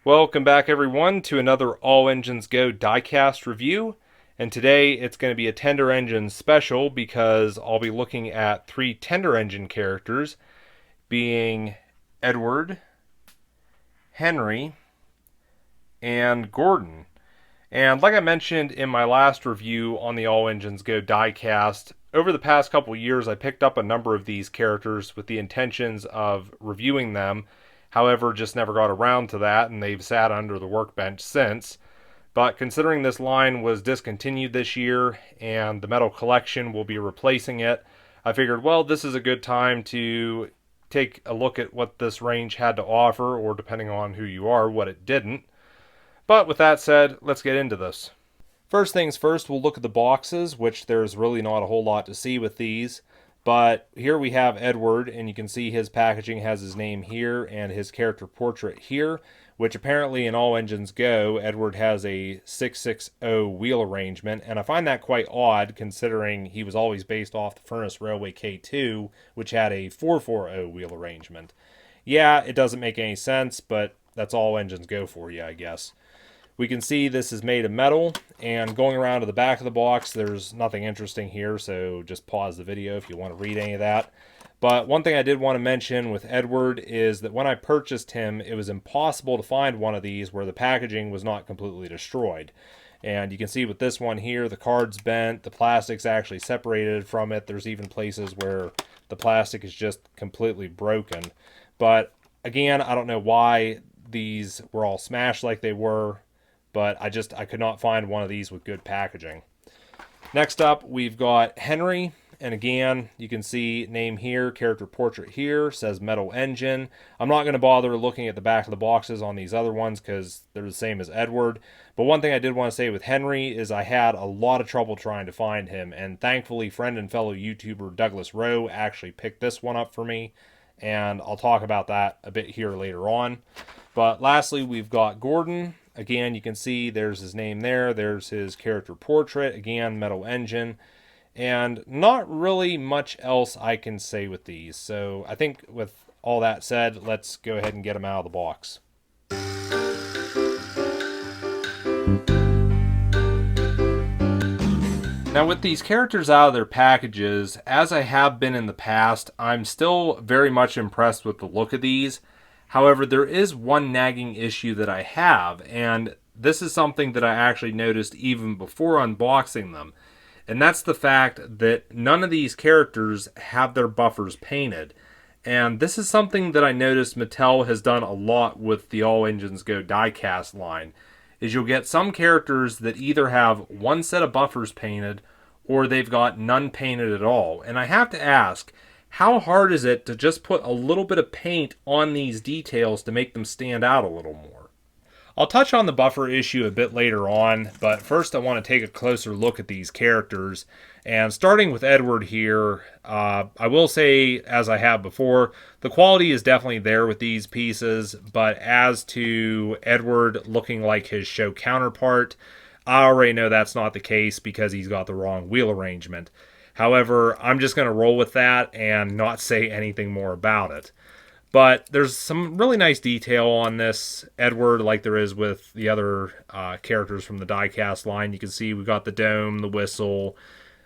Welcome back everyone to another All Engines Go diecast review, and today it's going to be a Tender Engine special because I'll be looking at three Tender Engine characters, being Edward, Henry, and Gordon. And like I mentioned in my last review on the All Engines Go diecast, over the past couple years I picked up a number of these characters with the intentions of reviewing them. However, just never got around to that, and they've sat under the workbench since. But considering this line was discontinued this year and the metal collection will be replacing it, I figured, well, this is a good time to take a look at what this range had to offer, or depending on who you are, what it didn't. But with that said, let's get into this. First things first, we'll look at the boxes, which there's really not a whole lot to see with these. But here we have Edward, and you can see his packaging has his name here and his character portrait here, which apparently in All Engines Go, Edward has a 660 wheel arrangement, and I find that quite odd considering he was always based off the Furnace Railway K2, which had a 440 wheel arrangement. Yeah, it doesn't make any sense, but that's All Engines Go for you, I guess. We can see this is made of metal, and going around to the back of the box, there's nothing interesting here, so just pause the video if you want to read any of that. But one thing I did want to mention with Edward is that when I purchased him, it was impossible to find one of these where the packaging was not completely destroyed. And you can see with this one here, the card's bent, the plastic's actually separated from it. There's even places where the plastic is just completely broken. But again, I don't know why these were all smashed like they were, but I could not find one of these with good packaging. Next up, we've got Henry, and again, you can see name here, character portrait here, says Metal Engine. I'm not going to bother looking at the back of the boxes on these other ones because they're the same as Edward. But one thing I did want to say with Henry is I had a lot of trouble trying to find him, and thankfully friend and fellow YouTuber Douglas Rowe actually picked this one up for me, and I'll talk about that a bit here later on. But lastly, we've got Gordon. Again, you can see there's his name there. There's his character portrait. Again, Metal Engine. And not really much else I can say with these. So I think with all that said, let's go ahead and get them out of the box. Now with these characters out of their packages, as I have been in the past, I'm still very much impressed with the look of these. However, there is one nagging issue that I have, and this is something that I actually noticed even before unboxing them. And that's the fact that none of these characters have their buffers painted. And this is something that I noticed Mattel has done a lot with the All Engines Go diecast line, is you'll get some characters that either have one set of buffers painted or they've got none painted at all. And I have to ask, how hard is it to just put a little bit of paint on these details to make them stand out a little more? I'll touch on the buffer issue a bit later on, but first I want to take a closer look at these characters. And starting with Edward here, I will say, as I have before, the quality is definitely there with these pieces, but as to Edward looking like his show counterpart, I already know that's not the case because he's got the wrong wheel arrangement. However, I'm just going to roll with that and not say anything more about it. But there's some really nice detail on this Edward, like there is with the other characters from the diecast line. You can see we've got the dome, the whistle.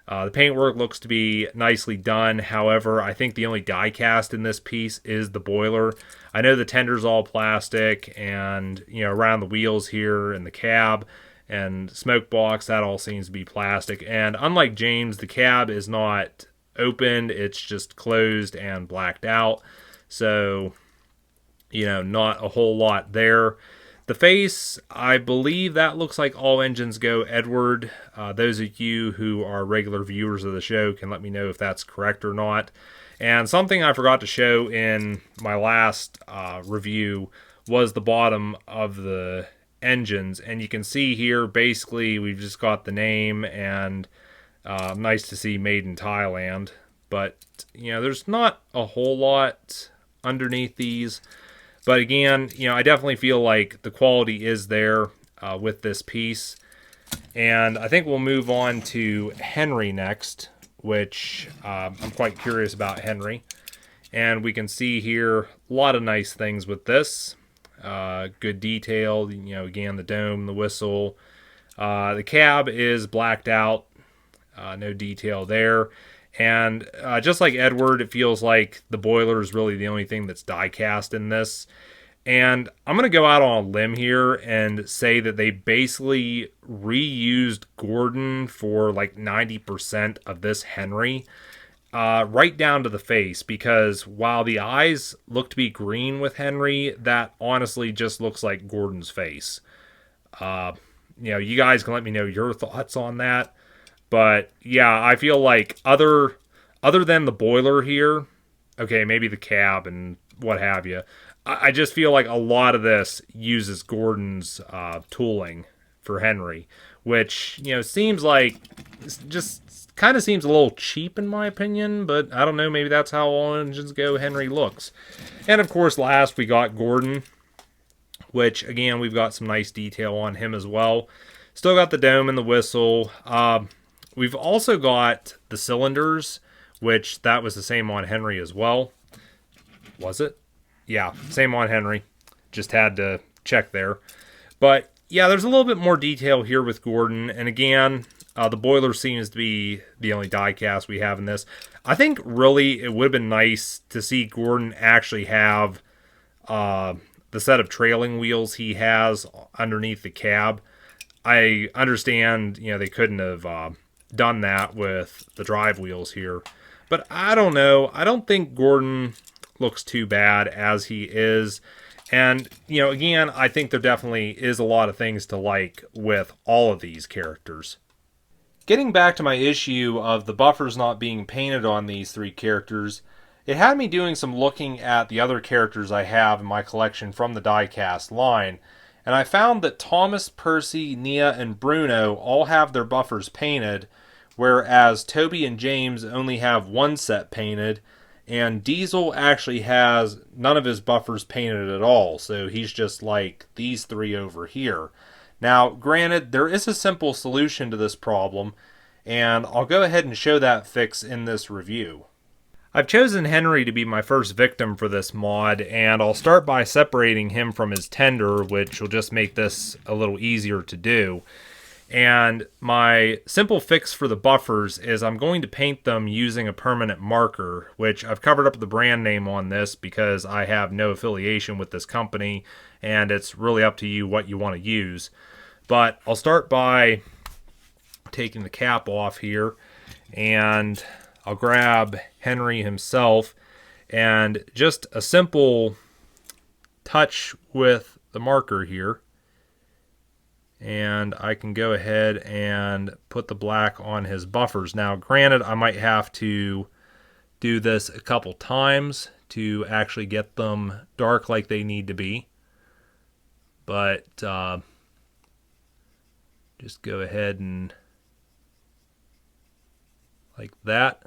The paintwork looks to be nicely done. However, I think the only diecast in this piece is the boiler. I know the tender's all plastic, and around the wheels here and the cab and smoke box, that all seems to be plastic. And unlike James, the cab is not opened, it's just closed and blacked out. So, not a whole lot there. The face, I believe that looks like All Engines Go Edward. Those of you who are regular viewers of the show can let me know if that's correct or not. And something I forgot to show in my last review was the bottom of the engines, and you can see here basically we've just got the name and nice to see made in Thailand, but there's not a whole lot underneath these. But again, I definitely feel like the quality is there with this piece. And I think we'll move on to Henry next, which I'm quite curious about Henry. And we can see here a lot of nice things with this. good detail. Again, the dome, the whistle. The cab is blacked out. No detail there. And just like Edward, it feels like the boiler is really the only thing that's die cast in this. And I'm going to go out on a limb here and say that they basically reused Gordon for like 90% of this Henry, right down to the face, because while the eyes look to be green with Henry, that honestly just looks like Gordon's face. You guys can let me know your thoughts on that. But yeah, I feel like other than the boiler here, okay, maybe the cab and what have you, I just feel like a lot of this uses Gordon's tooling for Henry, which seems like just kind of seems a little cheap in my opinion. But I don't know, maybe that's how All Engines Go Henry looks. And of course, last we got Gordon, which again we've got some nice detail on him as well. Still got the dome and the whistle. We've also got the cylinders, which that was the same on Henry as well. Was it? Yeah, same on Henry. Just had to check there. But yeah, there's a little bit more detail here with Gordon. And again, the boiler seems to be the only die cast we have in this. I think really it would have been nice to see Gordon actually have the set of trailing wheels he has underneath the cab. I understand, they couldn't have done that with the drive wheels here. But I don't know. I don't think Gordon looks too bad as he is. And, again, I think there definitely is a lot of things to like with all of these characters. Getting back to my issue of the buffers not being painted on these three characters, it had me doing some looking at the other characters I have in my collection from the diecast line. And I found that Thomas, Percy, Nia, and Bruno all have their buffers painted, whereas Toby and James only have one set painted, and Diesel actually has none of his buffers painted at all, so he's just like these three over here. Now, granted, there is a simple solution to this problem, and I'll go ahead and show that fix in this review. I've chosen Henry to be my first victim for this mod, and I'll start by separating him from his tender, which will just make this a little easier to do. And my simple fix for the buffers is I'm going to paint them using a permanent marker, which I've covered up the brand name on this because I have no affiliation with this company, and it's really up to you what you want to use. But I'll start by taking the cap off here, and I'll grab Henry himself, and just a simple touch with the marker here. And I can go ahead and put the black on his buffers. Now, granted, I might have to do this a couple times to actually get them dark like they need to be. But just go ahead and like that.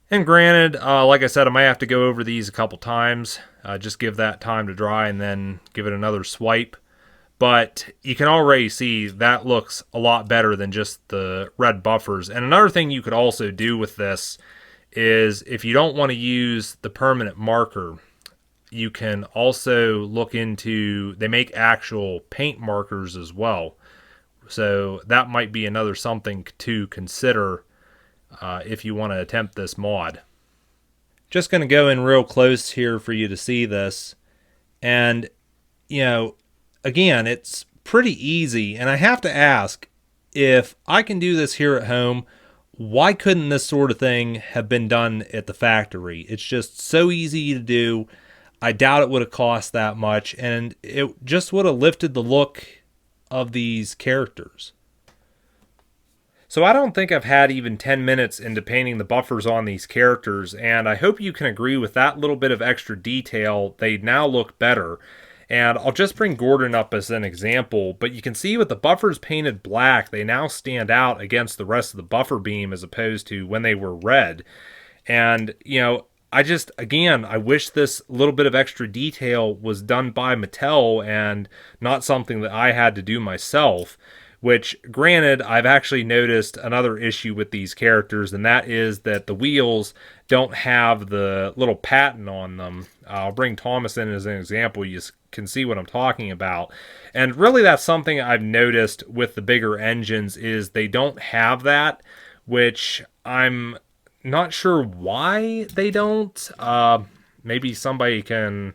And granted, like I said, I might have to go over these a couple times. Just give that time to dry and then give it another swipe. But you can already see that looks a lot better than just the red buffers. And another thing you could also do with this is if you don't want to use the permanent marker, you can also look into, they make actual paint markers as well. So that might be another something to consider if you want to attempt this mod. Just going to go in real close here for you to see this. And, again, it's pretty easy, and I have to ask, if I can do this here at home, why couldn't this sort of thing have been done at the factory? It's just so easy to do. I doubt it would have cost that much, and it just would have lifted the look of these characters. So I don't think I've had even 10 minutes into painting the buffers on these characters, and I hope you can agree with that little bit of extra detail. They now look better. And I'll just bring Gordon up as an example, but you can see with the buffers painted black, they now stand out against the rest of the buffer beam as opposed to when they were red. And, I wish this little bit of extra detail was done by Mattel and not something that I had to do myself, which, granted, I've actually noticed another issue with these characters, and that is that the wheels don't have the little patent on them. I'll bring Thomas in as an example. You can see what I'm talking about. And really, that's something I've noticed with the bigger engines is they don't have that, which I'm not sure why they don't. Maybe somebody can,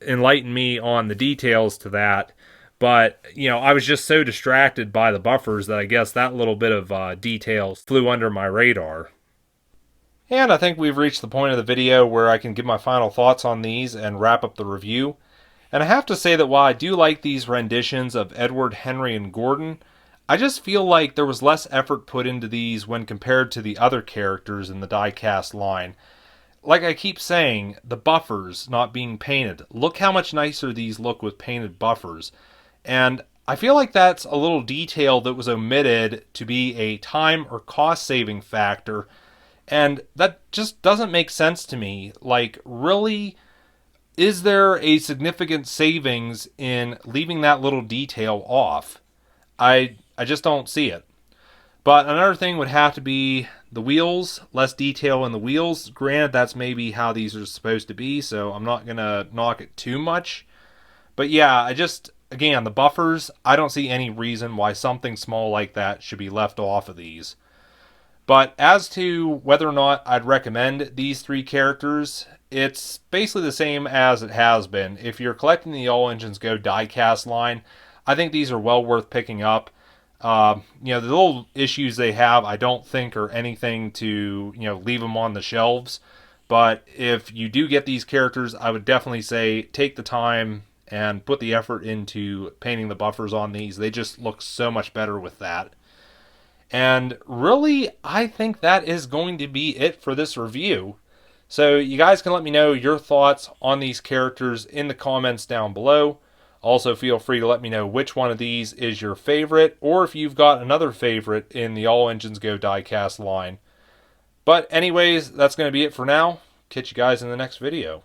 enlighten me on the details to that. But, I was just so distracted by the buffers that I guess that little bit of details flew under my radar. And I think we've reached the point of the video where I can give my final thoughts on these and wrap up the review. And I have to say that while I do like these renditions of Edward, Henry, and Gordon, I just feel like there was less effort put into these when compared to the other characters in the die-cast line. Like I keep saying, the buffers not being painted. Look how much nicer these look with painted buffers. And I feel like that's a little detail that was omitted to be a time or cost saving factor. And that just doesn't make sense to me. Like, really, is there a significant savings in leaving that little detail off? I just don't see it. But another thing would have to be the wheels, less detail in the wheels. Granted, that's maybe how these are supposed to be, so I'm not going to knock it too much. But yeah, again, the buffers, I don't see any reason why something small like that should be left off of these. But as to whether or not I'd recommend these three characters, it's basically the same as it has been. If you're collecting the All Engines Go diecast line, I think these are well worth picking up. The little issues they have, I don't think are anything to, leave them on the shelves. But if you do get these characters, I would definitely say take the time and put the effort into painting the buffers on these. They just look so much better with that. And really, I think that is going to be it for this review. So you guys can let me know your thoughts on these characters in the comments down below. Also, feel free to let me know which one of these is your favorite, or if you've got another favorite in the All Engines Go diecast line. But anyways, that's going to be it for now. Catch you guys in the next video.